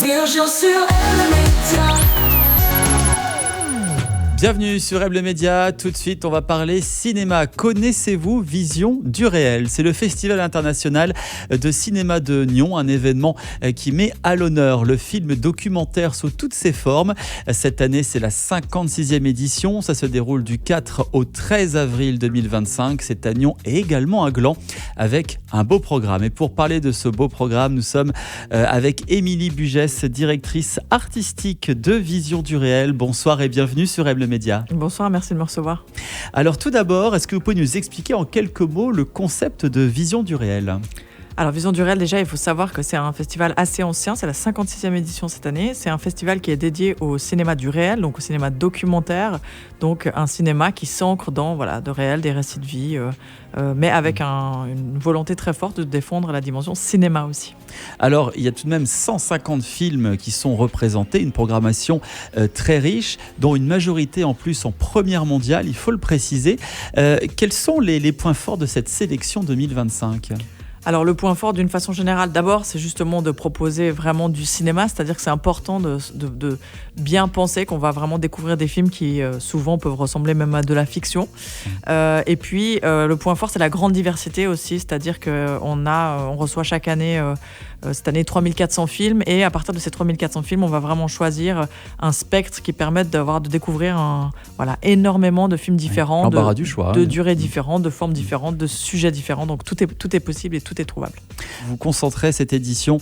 Virgile sur Elle Média. Bienvenue sur Able Média. Tout de suite, on va parler cinéma. Connaissez-vous Vision du réel ? C'est le Festival international de cinéma de Nyon, un événement qui met à l'honneur le film documentaire sous toutes ses formes. Cette année, c'est la 56e édition. Ça se déroule du 4 au 13 avril 2025. C'est à Nyon et également à Gland avec un beau programme. Et pour parler de ce beau programme, nous sommes avec Émilie Bugès, directrice artistique de Vision du réel. Bonsoir et bienvenue sur Able Média. Bonsoir, merci de me recevoir. Alors tout d'abord, est-ce que vous pouvez nous expliquer en quelques mots le concept de Vision du réel ? Alors Vision du réel, déjà il faut savoir que c'est un festival assez ancien, c'est la 56e édition cette année. C'est un festival qui est dédié au cinéma du réel, donc au cinéma documentaire, donc un cinéma qui s'ancre dans de réel, des récits de vie, mais avec une volonté très forte de défendre la dimension cinéma aussi. Alors il y a tout de même 150 films qui sont représentés, une programmation très riche, dont une majorité en plus en première mondiale, il faut le préciser. Quels sont les points forts de cette sélection 2025 ? Alors le point fort d'une façon générale, d'abord, c'est justement de proposer vraiment du cinéma, c'est-à-dire que c'est important de bien penser qu'on va vraiment découvrir des films qui souvent peuvent ressembler même à de la fiction. Et puis le point fort, c'est la grande diversité aussi, c'est-à-dire qu'on reçoit chaque année, cette année 3400 films, et à partir de ces 3400 films, on va vraiment choisir un spectre qui permette de découvrir énormément de films différents, de durées différentes, de formes différentes, de sujets différents, donc tout est possible et tout est trouvable. Vous concentrez cette édition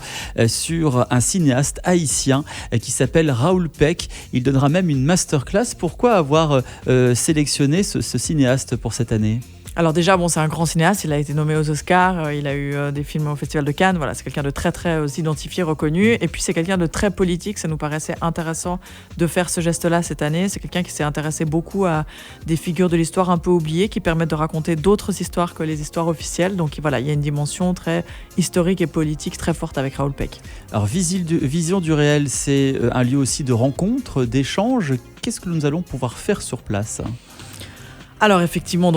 sur un cinéaste haïtien qui s'appelle Raoul Peck. Il donnera même une masterclass. Pourquoi avoir sélectionné ce cinéaste pour cette année ? Alors déjà, c'est un grand cinéaste, il a été nommé aux Oscars, il a eu des films au Festival de Cannes, c'est quelqu'un de très très identifié, reconnu, et puis c'est quelqu'un de très politique, ça nous paraissait intéressant de faire ce geste-là cette année. C'est quelqu'un qui s'est intéressé beaucoup à des figures de l'histoire un peu oubliées, qui permettent de raconter d'autres histoires que les histoires officielles, donc il y a une dimension très historique et politique très forte avec Raoul Peck. Alors Vision du réel, c'est un lieu aussi de rencontres, d'échanges. Qu'est-ce que nous allons pouvoir faire sur place ? Alors effectivement,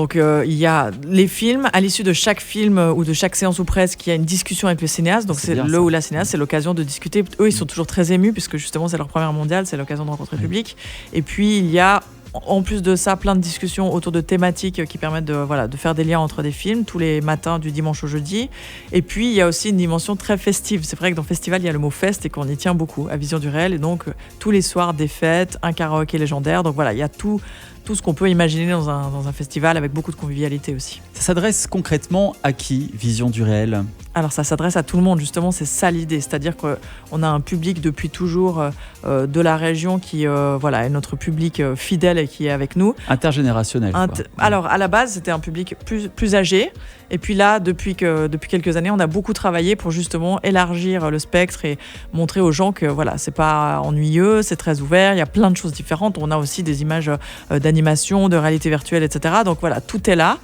il y a les films. À l'issue de chaque film ou de chaque séance ou presque, il y a une discussion avec le cinéaste. Donc c'est le ou la cinéaste, c'est l'occasion de discuter. Eux, ils sont toujours très émus puisque justement c'est leur première mondiale, c'est l'occasion de rencontrer le public. Et puis il y a en plus de ça, plein de discussions autour de thématiques qui permettent de faire des liens entre des films tous les matins du dimanche au jeudi. Et puis, il y a aussi une dimension très festive. C'est vrai que dans festival, il y a le mot fest et qu'on y tient beaucoup à Vision du réel. Et donc, tous les soirs, des fêtes, un karaoké légendaire. Donc il y a tout ce qu'on peut imaginer dans un festival avec beaucoup de convivialité aussi. Ça s'adresse concrètement à qui, Vision du réel ? Alors ça s'adresse à tout le monde, justement, c'est ça l'idée. C'est-à-dire qu'on a un public depuis toujours de la région qui est notre public fidèle et qui est avec nous. Intergénérationnel. Alors à la base, c'était un public plus âgé. Et puis là, depuis quelques années, on a beaucoup travaillé pour justement élargir le spectre et montrer aux gens que c'est pas ennuyeux, c'est très ouvert, il y a plein de choses différentes. On a aussi des images d'animation, de réalité virtuelle, etc. Donc tout est là.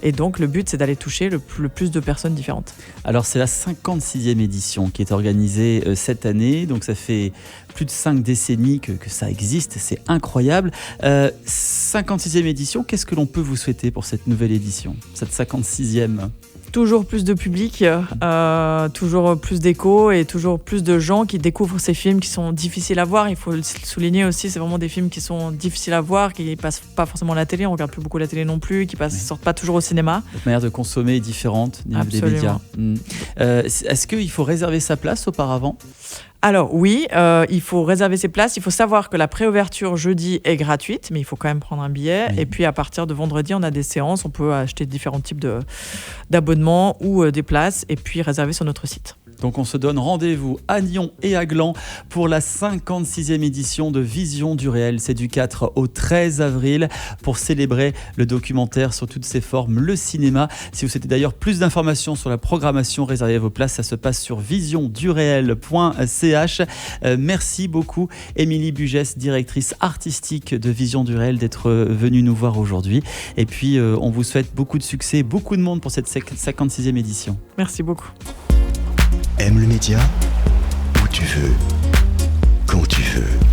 Et donc le but, c'est d'aller toucher le plus de personnes différentes. Alors c'est la 56e édition qui est organisée cette année, donc ça fait plus de 5 décennies que ça existe, c'est incroyable. 56e édition, qu'est-ce que l'on peut vous souhaiter pour cette nouvelle édition, cette 56e ? Toujours plus de public, toujours plus d'écho et toujours plus de gens qui découvrent ces films qui sont difficiles à voir. Il faut le souligner aussi, c'est vraiment des films qui sont difficiles à voir, qui ne passent pas forcément à la télé, on ne regarde plus beaucoup la télé non plus, qui ne sortent pas toujours au cinéma. Votre manière de consommer est différente au niveau des médias. Est-ce qu'il faut réserver sa place auparavant ? Alors oui, il faut réserver ses places. Il faut savoir que la préouverture jeudi est gratuite, mais il faut quand même prendre un billet. Oui. Et puis à partir de vendredi, on a des séances. On peut acheter différents types d'abonnements ou des places et puis réserver sur notre site. Donc on se donne rendez-vous à Nyon et à Gland pour la 56e édition de Vision du réel. C'est du 4 au 13 avril pour célébrer le documentaire sur toutes ses formes, le cinéma. Si vous souhaitez d'ailleurs plus d'informations sur la programmation, réservez vos places. Ça se passe sur visionduréel.ch. Merci beaucoup Émilie Bugès, directrice artistique de Vision du réel, d'être venue nous voir aujourd'hui. Et puis on vous souhaite beaucoup de succès, beaucoup de monde pour cette 56e édition. Merci beaucoup. Aime le média où tu veux, quand tu veux.